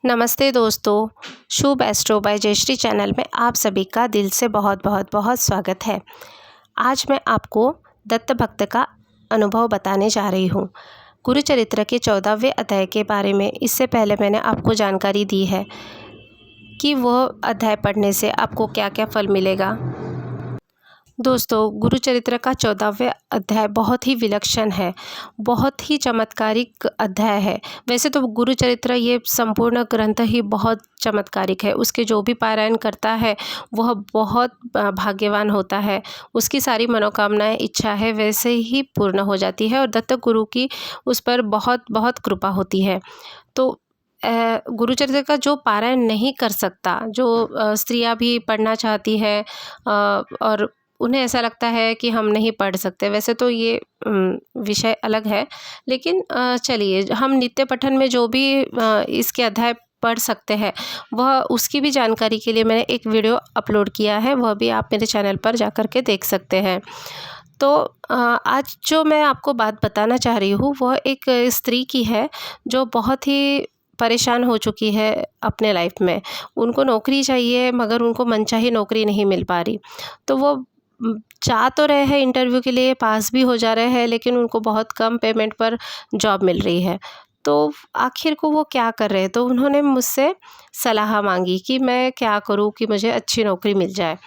नमस्ते दोस्तों, शुभ astro bye Jayashree channel में आप सभी का दिल से बहुत बहुत बहुत स्वागत है। आज मैं आपको दत्त भक्त का अनुभव बताने जा रही हूँ। गुरुचरित्र के 14वें अध्याय के बारे में इससे पहले मैंने आपको जानकारी दी है कि वह अध्याय पढ़ने से आपको क्या क्या फल मिलेगा। दोस्तों, गुरुचरित्र का 14वां अध्याय बहुत ही विलक्षण है, बहुत ही चमत्कारिक अध्याय है। वैसे तो गुरुचरित्र ये संपूर्ण ग्रंथ ही बहुत चमत्कारिक है। उसके जो भी पारायण करता है वह बहुत भाग्यवान होता है। उसकी सारी मनोकामनाएं, इच्छा है वैसे ही पूर्ण हो जाती है और दत्त गुरु की उस पर बहुत बहुत कृपा होती है। तो गुरुचरित्र का जो पारायण नहीं कर सकता, जो स्त्रियां भी पढ़ना चाहती है और उन्हें ऐसा लगता है कि हम नहीं पढ़ सकते, वैसे तो ये विषय अलग है, लेकिन चलिए हम नित्य पठन में जो भी इसके अध्याय पढ़ सकते हैं वह उसकी भी जानकारी के लिए मैंने एक वीडियो अपलोड किया है, वह भी आप मेरे चैनल पर जाकर के देख सकते हैं। तो आज जो मैं आपको बात बताना चाह रही हूँ वह एक स्त्री की है जो बहुत ही परेशान हो चुकी है अपने लाइफ में। उनको नौकरी चाहिए मगर उनको मनचाही नौकरी नहीं मिल पा रही। तो वो चाह तो रहे हैं इंटरव्यू के लिए, पास भी हो जा रहे हैं, लेकिन उनको बहुत कम पेमेंट पर जॉब मिल रही है। तो आखिर को वो क्या कर रहे हैं, तो उन्होंने मुझसे सलाह मांगी कि मैं क्या करूं कि मुझे अच्छी नौकरी मिल जाए।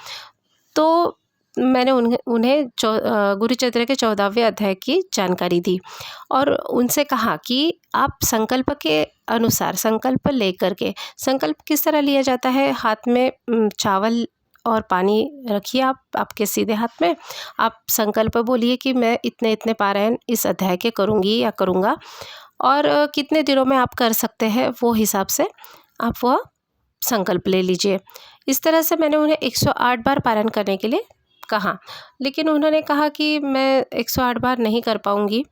तो मैंने उन्हें गुरुचरित्र के 14वें अध्याय की जानकारी दी और उनसे कहा कि आप संकल्प के अनुसार संकल्प लेकर के, संकल्प किस तरह लिया जाता है, हाथ में चावल और पानी रखिए, आप आपके सीधे हाथ में आप संकल्प बोलिए कि मैं इतने इतने पारायण इस अध्याय के करूँगी या करूँगा, और कितने दिनों में आप कर सकते हैं वो हिसाब से आप वह संकल्प ले लीजिए। इस तरह से मैंने उन्हें 108 बार पारायण करने के लिए कहा, लेकिन उन्होंने कहा कि मैं 108 बार नहीं कर पाऊँगी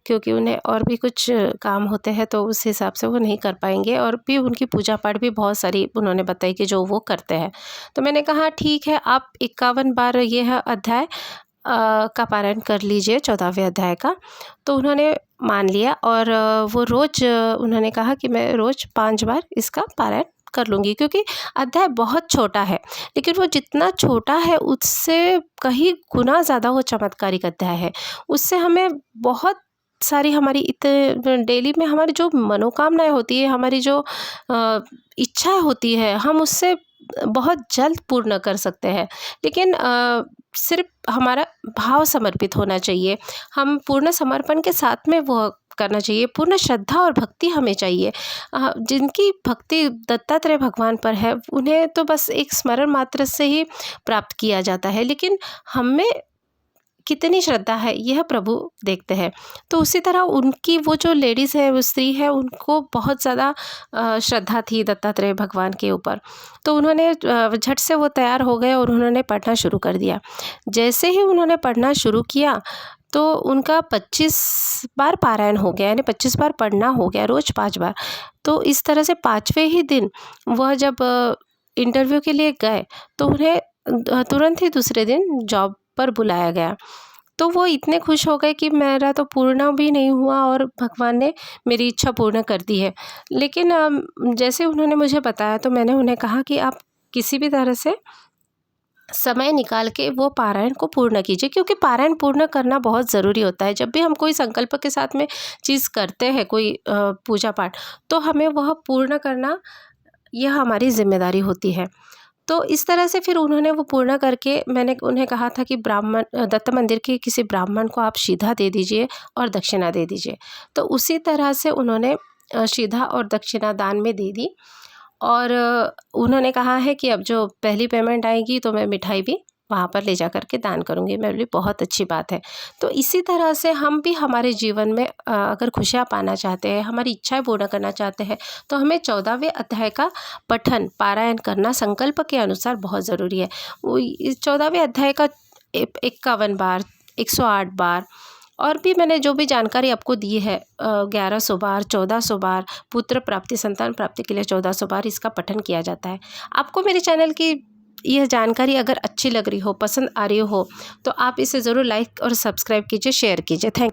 क्योंकि उन्हें और भी कुछ काम होते हैं, तो उस हिसाब से वो नहीं कर पाएंगे, और भी उनकी पूजा पाठ भी बहुत सारी उन्होंने बताई कि जो वो करते हैं। तो मैंने कहा ठीक है, आप 51 बार यह अध्याय का पारायण कर लीजिए, 14वें अध्याय का। तो उन्होंने मान लिया और वो रोज़ उन्होंने कहा कि मैं रोज़ 5 बार इसका पारायण कर लूँगी, क्योंकि अध्याय बहुत छोटा है, लेकिन वो जितना छोटा है उससे कहीं गुना ज़्यादा वो चमत्कारिक अध्याय है। उससे हमें बहुत सारी हमारी डेली में हमारी जो मनोकामनाएं होती है, हमारी जो इच्छा होती है, हम उससे बहुत जल्द पूर्ण कर सकते हैं। लेकिन सिर्फ हमारा भाव समर्पित होना चाहिए, हम पूर्ण समर्पण के साथ में वो करना चाहिए, पूर्ण श्रद्धा और भक्ति हमें चाहिए। जिनकी भक्ति दत्तात्रेय भगवान पर है उन्हें तो बस एक स्मरण मात्र से ही प्राप्त किया जाता है, लेकिन हमें कितनी श्रद्धा है यह प्रभु देखते हैं। तो उसी तरह उनकी वो जो लेडीज़ है, वो स्त्री है, उनको बहुत ज़्यादा श्रद्धा थी दत्तात्रेय भगवान के ऊपर। तो उन्होंने झट से वो तैयार हो गए और उन्होंने पढ़ना शुरू कर दिया। जैसे ही उन्होंने पढ़ना शुरू किया तो उनका 25 बार पारायण हो गया, यानी 25 बार पढ़ना हो गया, रोज़ 5 बार। तो इस तरह से 5वें ही दिन वह जब इंटरव्यू के लिए गए तो उन्हें तुरंत ही दूसरे दिन जॉब पर बुलाया गया। तो वो इतने खुश हो गए कि मेरा तो पूर्ण भी नहीं हुआ और भगवान ने मेरी इच्छा पूर्ण कर दी है। लेकिन जैसे उन्होंने मुझे बताया तो मैंने उन्हें कहा कि आप किसी भी तरह से समय निकाल के वो पारायण को पूर्ण कीजिए, क्योंकि पारायण पूर्ण करना बहुत ज़रूरी होता है। जब भी हम कोई संकल्प के साथ में चीज़ करते हैं, कोई पूजा पाठ, तो हमें वह पूर्ण करना यह हमारी जिम्मेदारी होती है। तो इस तरह से फिर उन्होंने वो पूर्ण करके, मैंने उन्हें कहा था कि ब्राह्मण दत्त मंदिर के किसी ब्राह्मण को आप सीधा दे दीजिए और दक्षिणा दे दीजिए। तो उसी तरह से उन्होंने सीधा और दक्षिणा दान में दे दी, और उन्होंने कहा है कि अब जो पहली पेमेंट आएगी तो मैं मिठाई भी वहाँ पर ले जा कर के दान करूँगी। मैं बोली बहुत अच्छी बात है। तो इसी तरह से हम भी हमारे जीवन में अगर खुशियाँ पाना चाहते हैं, हमारी इच्छाएं पूर्ण करना चाहते हैं, तो हमें 14वें अध्याय का पठन पारायण करना संकल्प के अनुसार बहुत ज़रूरी है। इस 14वें अध्याय का 51 बार, 108 बार, और भी मैंने जो भी जानकारी आपको दी है, 1100 बार, 1400 बार, पुत्र प्राप्ति, संतान प्राप्ति के लिए 1400 बार इसका पठन किया जाता है। आपको मेरे चैनल की यह जानकारी अगर अच्छी लग रही हो, पसंद आ रही हो, तो आप इसे ज़रूर लाइक और सब्सक्राइब कीजिए, शेयर कीजिए। थैंक